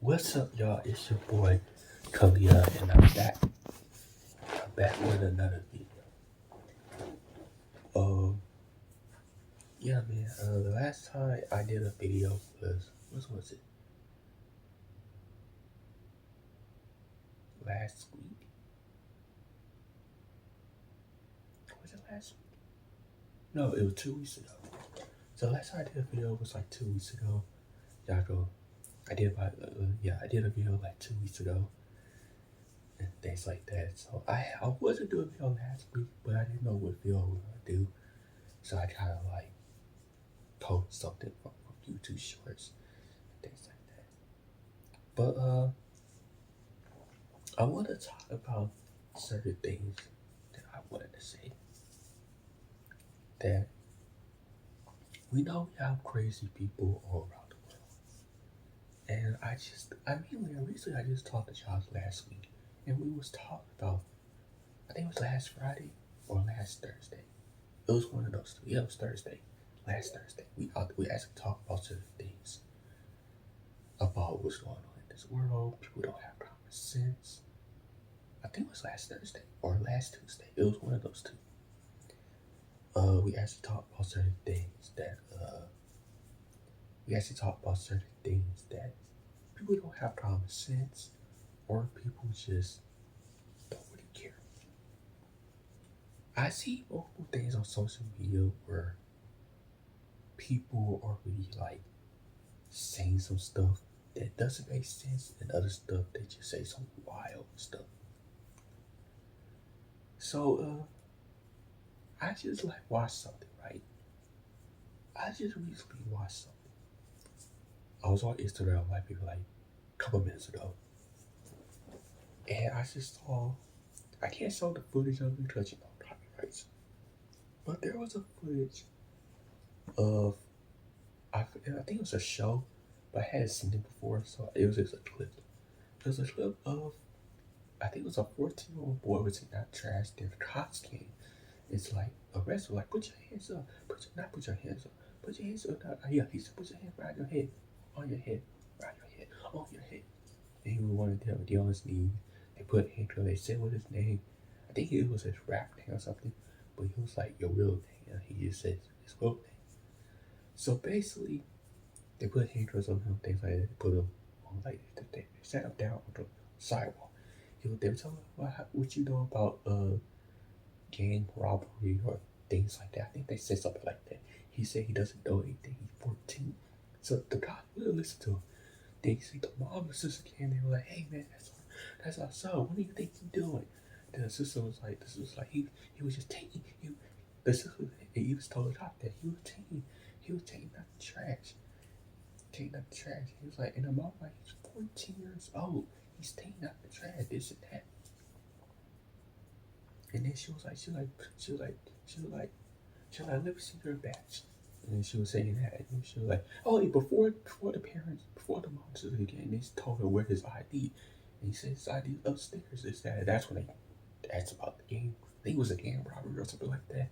What's up, y'all? It's your boy Kalia, and I'm back. I'm back with another video. Um, yeah, man. The last time I did a video what was it? Last week? Was it last week? No, it was 2 weeks ago. So last time I did a video was like 2 weeks ago. Y'all go. I did a video like 2 weeks ago and things like that. So I wasn't doing a video last week, but I didn't know what video I was gonna do. So I kind of like post something from YouTube Shorts and things like that. But I want to talk about certain things that I wanted to say. That we know we have crazy people all around the world, and recently I just talked to Josh last week, and we was talking about, I think it was last Friday or last Thursday. It was one of those two. Yeah, it was Thursday. Last Thursday, we actually talked about certain things about what's going on in this world. People don't have common sense. I think it was last Thursday or last Tuesday. It was one of those two. We actually talked about certain things that people don't have common sense, or people just don't really care. I see multiple things on social media where people are really like saying some stuff that doesn't make sense, and other stuff they just say some wild stuff. So I just like watched something, right? I just recently watched something. I was on Instagram like maybe like a couple minutes ago, and I just saw, I can't show the footage of it because copyrights, but there was a footage of, I think it was a show, but I hadn't seen it before, so it was just a clip. It was a clip of, I think it was a 14-year-old boy was in that trash. Then the cops came. It's like arrested, like put your hands up, not put your hands up, put your hands up. Yeah, he said put your hand right your head, on your head, right your head, on your head. And he was one of them, get on his knees. They put handcuffs. They said what his name. I think it was his rap name or something, but he was like your real name. And he just said his real name. So basically, they put handcuffs on him, things like that. They put him on like they sat him down on the sidewalk. They were telling him what you know about gang robbery or things like that. I think they said something like that. He said he doesn't know anything. He's 14. So the cop wouldn't listen to him. They see the mom and sister came. They were like, "Hey man, that's our son. What do you think he's doing?" Then the sister was like, "This was like he was just taking you." The sister, he was told the cop that he was taking out the trash, taking out the trash. He was like, and the mom like, he's 14 years old. He's taking out the trash, this and that. And then she was like, let me see your badge. And then she was saying that, and she was like, oh, before the parents, before the mom said it again, they told her where his ID. And he said his ID upstairs. Is that? That's when they asked about the game. I think it was a game robbery or something like that.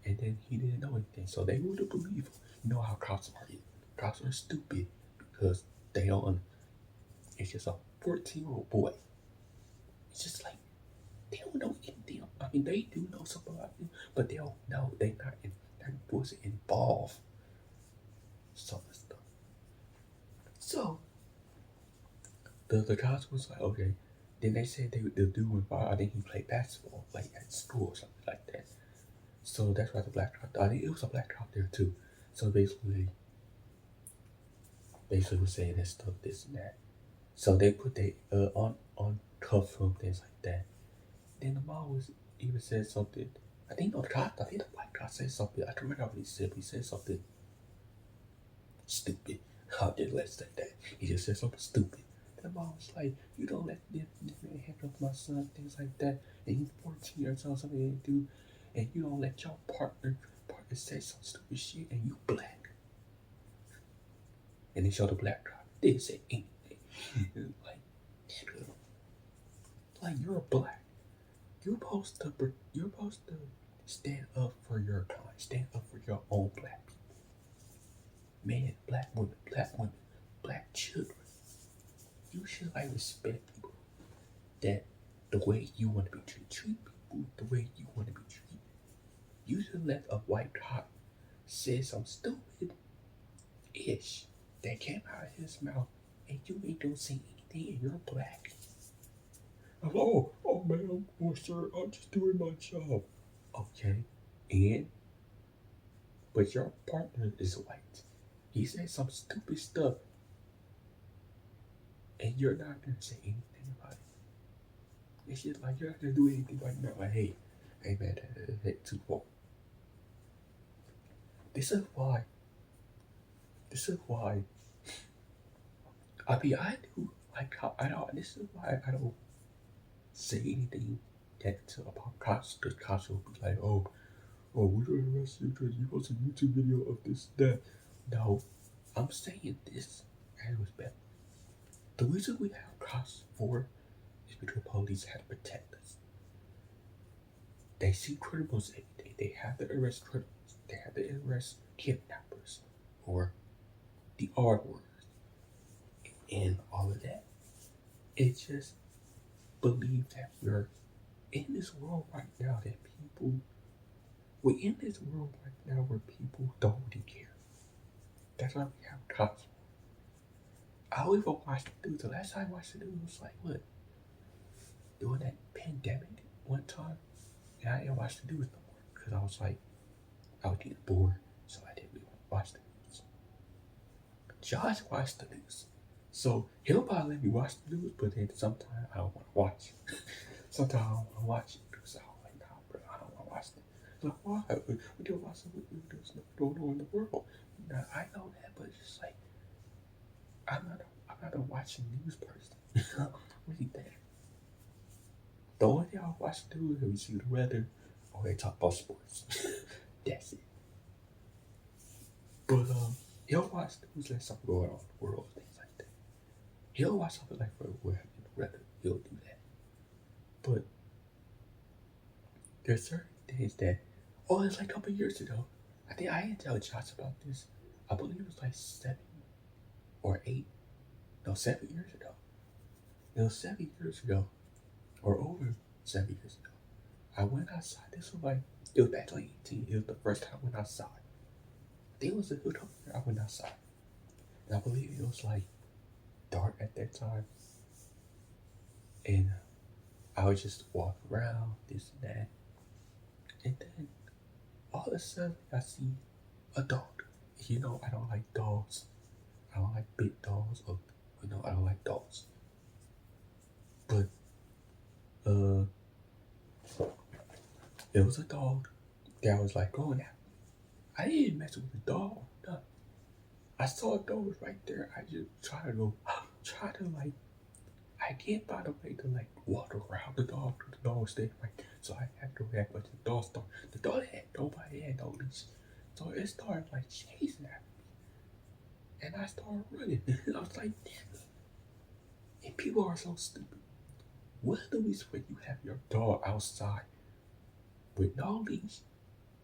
And then he didn't know anything, so they wouldn't believe him. You know how cops are. Cops are stupid because they don't. It's just a 14-year-old boy. It's just like they don't know anything. I mean, they do know something about him, but they don't know. They wasn't involved. Some of the stuff. So the cops was like, okay. Then they said the dude was involved. I think he played basketball, like at school or something like that. So that's why the black cop. I think it was a black cop there too. So basically was saying that stuff, this and that. So they put they on cuff him, things like that. Then the mom was even said something. I think the black cop said something. I can remember what he said, but he said something stupid. How did let's say that? He just said something stupid. The mom was like, you don't let this man handle my son, things like that. And he's 14 years old, something they do. And you don't let your partner say some stupid shit, and you black. And they showed the black cop. They didn't say anything. like you're black. You're supposed to stand up for your kind. Stand up for your own black people. Men, black women, black children. You should like respect people that the way you want to be treated. Treat people the way you want to be treated. You should let a white cop say something stupid ish that came out of his mouth and you ain't don't say anything and you're black. Oh man, oh sir, I'm just doing my job. Okay, and but your partner is white. He said some stupid stuff and you're not gonna say anything about it. It's just like you're not gonna do anything right now. Like, hey man, that too far. This is why. This is why. I mean, I do like how I don't. This is why I don't say anything that about cops. Because cops will be like, oh, we're gonna arrest you because you posted a YouTube video of this, that. No, I'm saying this as respect. The reason we have cops for is because police have to protect us. They see criminals every day. They have to arrest criminals. They have to arrest kidnappers or the R word and all of that. It just believe that we're in this world right now that we're in this world right now where people don't really care. That's why we have cops. I don't even watch the news. The last time I watched the news was like what? During that pandemic one time. And I didn't watch the news no more. Because I was like, I was getting bored. So I didn't really watch the news. Josh watched the news. So he'll probably let me watch the news, but then sometimes I don't want to watch it. Sometimes I don't want to watch it because I'm like, nah, bro, I don't want to watch it. Like, why? We don't watch something there's nothing going on in the world. Now, I know that, but it's just like, I'm not a watching news person. I'm really that. The only thing I watch the news is we see the weather or they talk about sports. That's it. But, he'll watch the news like something going on in the world, things like that. He'll watch something like for weather, he'll do that. But there's certain things that, it's like a couple years ago. I think I didn't tell Josh about this. I believe it was like 7 years ago. It was 7 years ago, or over 7 years ago. I went outside. This was like, it was back 2018. It was the first time I went outside. I think it was a good couple years I went outside. And I believe it was like dark at that time. And I would just walk around, this and that. And then all of a sudden, I see a dog. You know, I don't like dogs. I don't like big dogs, or I don't like dogs. But it was a dog that was like going at me. I didn't mess with the dog. No. I saw a dog was right there. I just I can't find a way to like walk around the dog. The dog stayed right. So I had to go back, but the dog had nobody had no leash. So it started like chasing at me. And I started running. I was like, damn. And people are so stupid. What are the reasons when you have your dog outside with no leash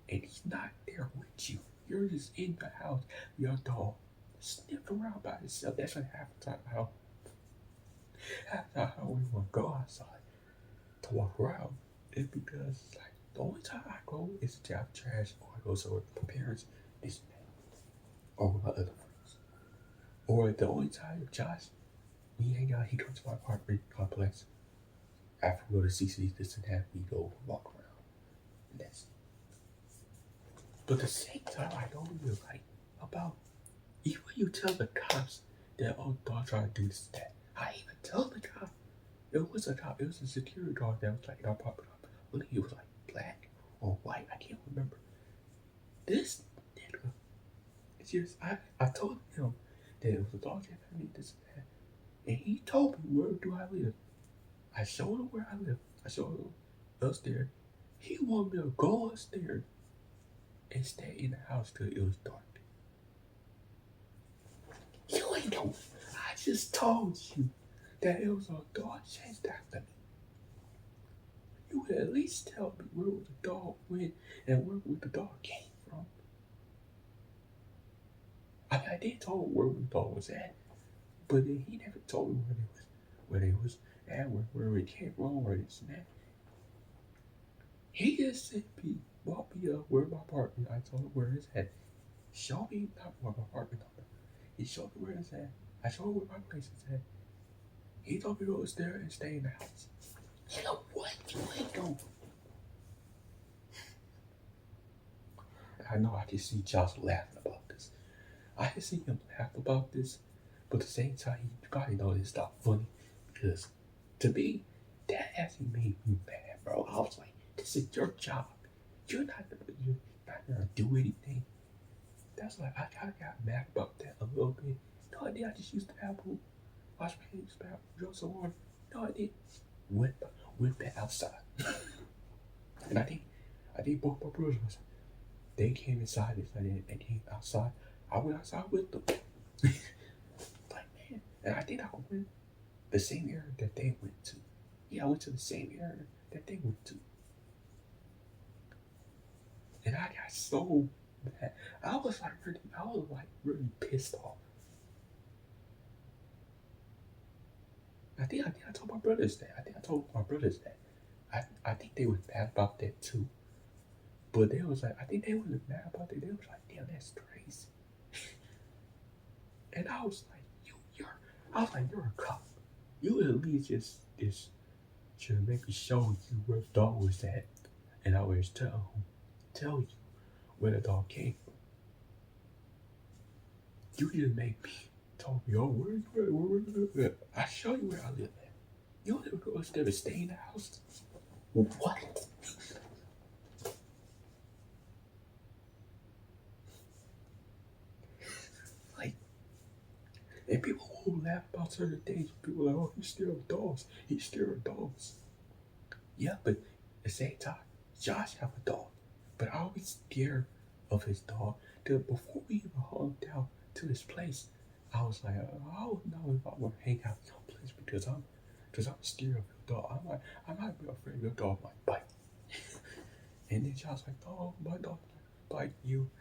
and he's not there with you? You're just in the house, your dog sniffing around by himself. That's like half the time how we want to go outside to walk around. It's because like the only time I go is to have trash or I go somewhere with my parents, this and that, or with my other friends. Or the only time Josh, we hang out, he comes to my apartment complex. After we go to CC, this and that, we go walk around. And that's it. But the same time, I don't really like about even you tell the cops that dog trying to do this and that. I even tell the cop. It was a cop. It was a security guard that was like in our apartment. I believe he was like black or white. I can't remember. This nigga. It's just I told him that it was a dog that had me this and that, and he told me where do I live. I showed him where I live. I showed him upstairs. He wanted me to go upstairs and stay in the house till it was dark. You ain't know. I just told you that it was a dog chased after me. You would at least tell me where the dog went and where the dog came from. I did tell him where the dog was at, But then he never told me where they was at, where it came from, or this and that. He just sent me, walked me up where my apartment. I told him where it's at. Show me not where my apartment number. He showed me where it's at. I showed him where my place is at. He told me to go there and stay in the house. You know what? You ain't going. I know I can see Josh laughing about this. I can see him laugh about this, but at the same time, you probably know it's not funny because to me, that actually made me mad, bro. I was like, this is your job. You're not gonna do anything. That's why I kind of got mad about that a little bit. No, I did. I just used the apple, wash my hands, drink some water. No, I did. Went, went back outside, and I think both my brothers. They came inside this, and they came outside. I went outside with them. Like man, and I think I went the same area that they went to. Yeah, I went to the same area that they went to, and I got so mad. I was like really pissed off. I think I told my brothers that. I think I told my brothers that. I think they was mad about that too. But they was like, I think they wasn't mad about it. They was like, damn, that's crazy. And I was like, I was like, you're a cop. You at least just should maybe show you where the dog was at, and I always tell you where the dog came from. You just make me told me, oh, where I show you where I live at. You don't ever go instead of stay in the house. What? Like, and people will laugh about certain things. People are like, oh, he's scared of dogs. He's scared of dogs. Yeah, but at the same time, Josh have a dog. But I was scared of his dog. Before we even hung down to this place, I was like, I don't know if I want to hang out in your place because I'm scared of your dog. I might be afraid your dog might bite. And then Josh like, oh, my dog might bite you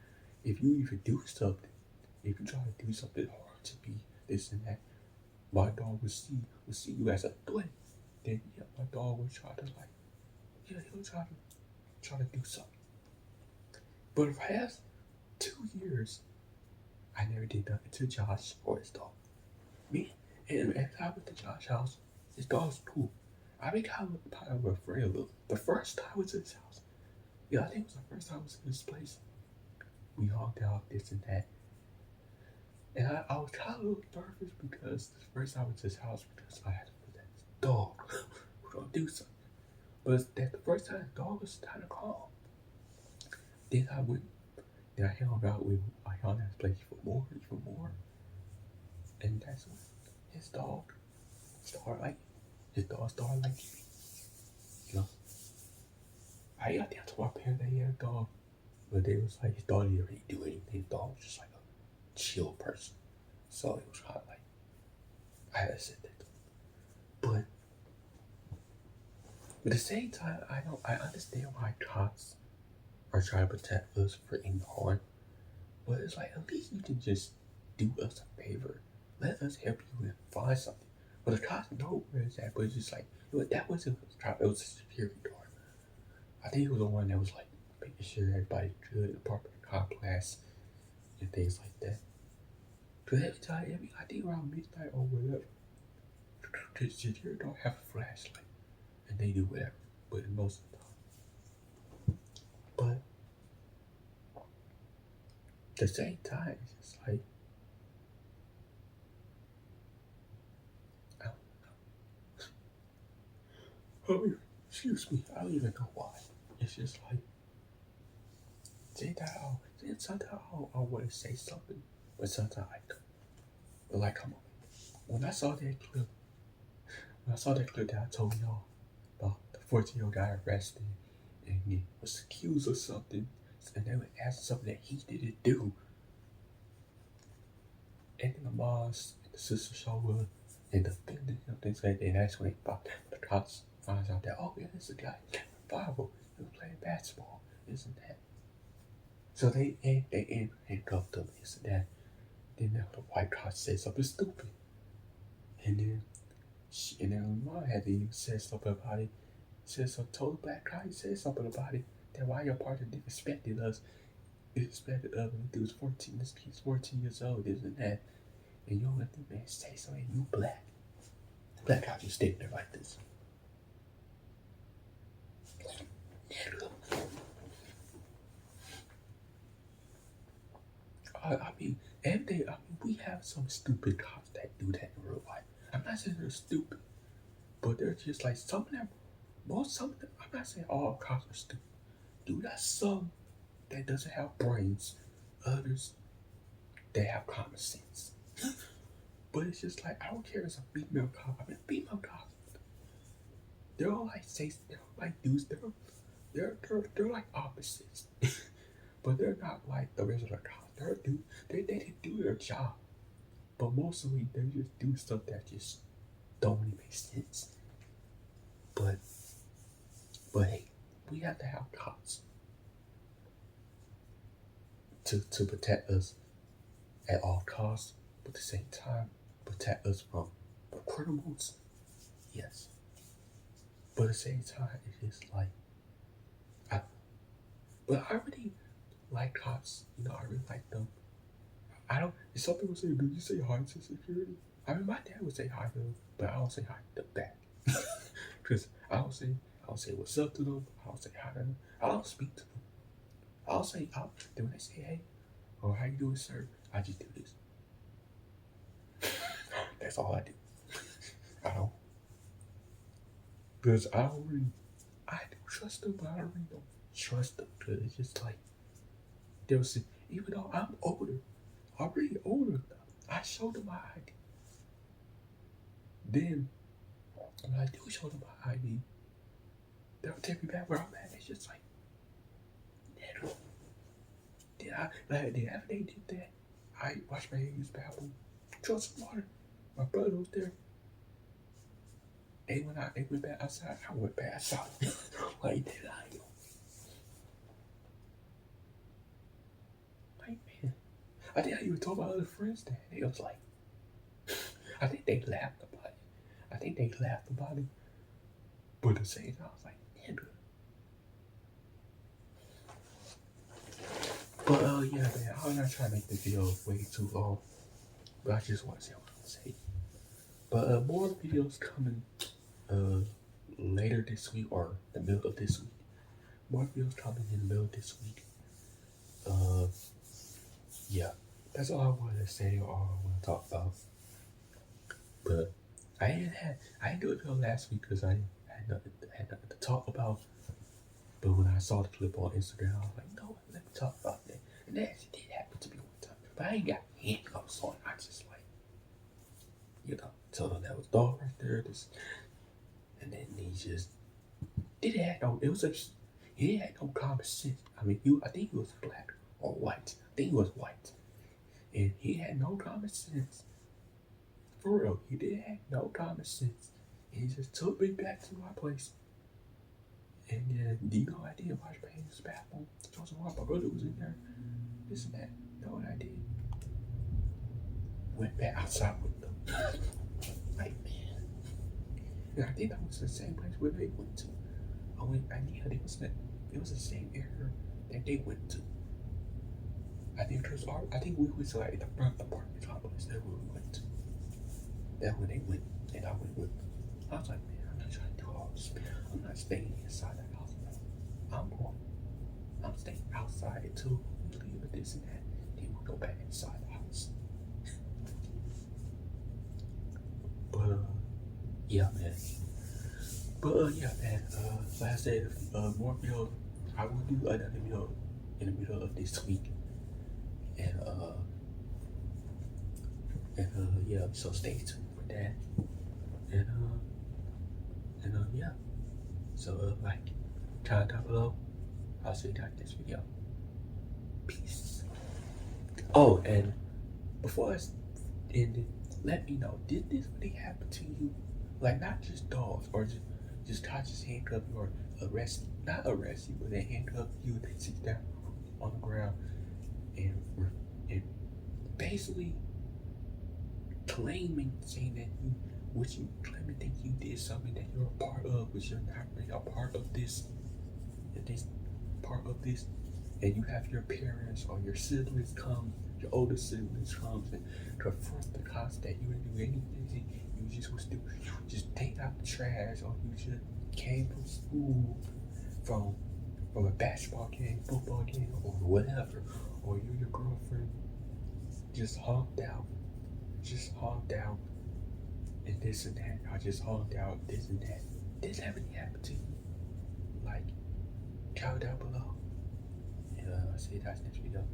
if you even do something. If you try to do something hard to be this and that, my dog will see you as a threat. Then yeah, my dog will try to like, yeah, he'll try to do something. But for the past 2 years, I never did nothing to Josh or his dog. Me and I went to Josh's house, his dog's cool. I think I was kind of afraid of him. The first time I was in his house, yeah, I think it was the first time I was in this place. We hung out, this and that. And I was kind of a little nervous because the first time I went to his house because I had to put that dog who don't do something. But that the first time the dog was kind of calm. Then I hung out with my hung out his place even more. And that's when his dog started like me. You know. I think I told my parents that he had a dog. But they was like his dog didn't really do anything. His dog was just like a chill person. So it was kind of like I had to sit there. But at the same time, I understand why cops are trying to protect us for any harm. But it's like at least you can just do us a favor. Let us help you and find something. But the cops know where it's at, but it's just like that wasn't a cop, it was a security guard. I think it was the one that was like making sure everybody's good in the apartment complex and things like that. Cause every time, I think around midnight or whatever, cause security don't have a flashlight and they do whatever, but most of the time. But at the same time, it's just like I don't know. Excuse me, I don't even know why. It's just like sometimes I want to say something, but sometimes I don't. But like, come on. When I saw that clip that I told y'all about the 14-year-old guy arrested and he was accused of something, and they would ask something that he didn't do. And then the moms and the sister show up and defended him, things like that. And that's when the cops finds out that, oh yeah, this is a guy in Bible who was playing basketball, isn't that? So they handcuffed him, this and that. Then the white cop said something stupid. And then mom had to even say something about it. Said some total black guy said something about it. That why your partner disrespected us. Disrespected us when he was 14. This kid's 14 years old, this and that. And you don't let the man say something. You black. Black guy just standing there like this. I mean, we have some stupid cops that do that in real life. I'm not saying they're stupid, but they're just like some of them. Some of them. I'm not saying all cops are stupid. Dude, that's some that doesn't have brains. Others that have common sense. But it's just like I don't care if it's a female cop. I mean, female cops. They're all like they're like dudes. They're like opposites, but they're not like the regular cops. They're dudes. They do their job, but mostly they just do stuff that just don't really make sense. But hey, we have to have cops to protect us at all costs, but at the same time protect us from criminals. Yes, but at the same time it's just like but I really like cops. I really like them. I don't. Some people say, "Do you say hi to security?" I mean, my dad would say hi to them, but I don't say hi to them back. Because I don't say what's up to them. I don't say hi to them. I don't speak to them. Then when they say, "Hey," or "How you doing, sir?" I just do this. That's all I do. I don't. Because I do trust them, but I don't really don't trust them. Because it's just like, they'll say, even though I'm really older, I showed them my ID. Then, when I do show them my ID, they'll take me back where I'm at. It's just like, after they did that, I washed my hands, used the bathroom, drank some water. My brother was there. They went back outside. I went back outside. Like, did I? Like, man. I think I even told my other friends that. They was like, I think they laughed about it. But at the same time, I was like, nigga. But yeah, man, I'm not trying to make the video way too long. But I just want to say what I want to say. But more videos coming later this week or the middle of this week. More videos coming in the middle of this week. Yeah, that's all I wanted to say or all I want to talk about. But I didn't do a video last week because I had nothing to talk about. But when I saw the clip on Instagram, I was like, no, let me talk about that. And that actually did happen to me one time. But I ain't got handcuffs on. I just tell them that was dog right there. And then he just didn't have no. He didn't have no common sense. I mean, I think he was black or white. I think he was white, and he had no common sense. For real, he didn't have no common sense. And he just took me back to my place. And then, I did wash my hands in the bathroom. My brother was in there. This and that. You know what I did? Went back outside with them. Like, man. And I think that was the same place where they went to. It was the same area that they went to. I think we went to like the front apartment complex. That's where we went to. That's where they went, and I went with them. I was like, man, I'm not trying to do all this. I'm not staying inside the house. I'm staying outside until we leave with this and that. Then we'll go back inside the house. But yeah, man. Like I said, more videos. I will do another video in the middle of this week. And yeah, so stay tuned for that. And yeah. So comment down below. I'll see you down in this video. Peace. Oh, and before I end it, let me know, did this really happen to you? Like, not just dogs, or just cops just handcuff you or not arrest you, but they handcuff you and they sit you down on the ground and basically claiming, saying that you, what you claiming that you did something that you're a part of, but you're not really a part of this, and this part of this, and you have your parents or your siblings come, your older siblings comes and confront the cops that you didn't do anything, you just was do, you just take out the trash, or you just came from school from a basketball game, football game, or whatever, or you and your girlfriend just hogged out, and this and that, I just hogged out this and that. This haven't happened to you. Like, comment down below. And I'll see you guys next video.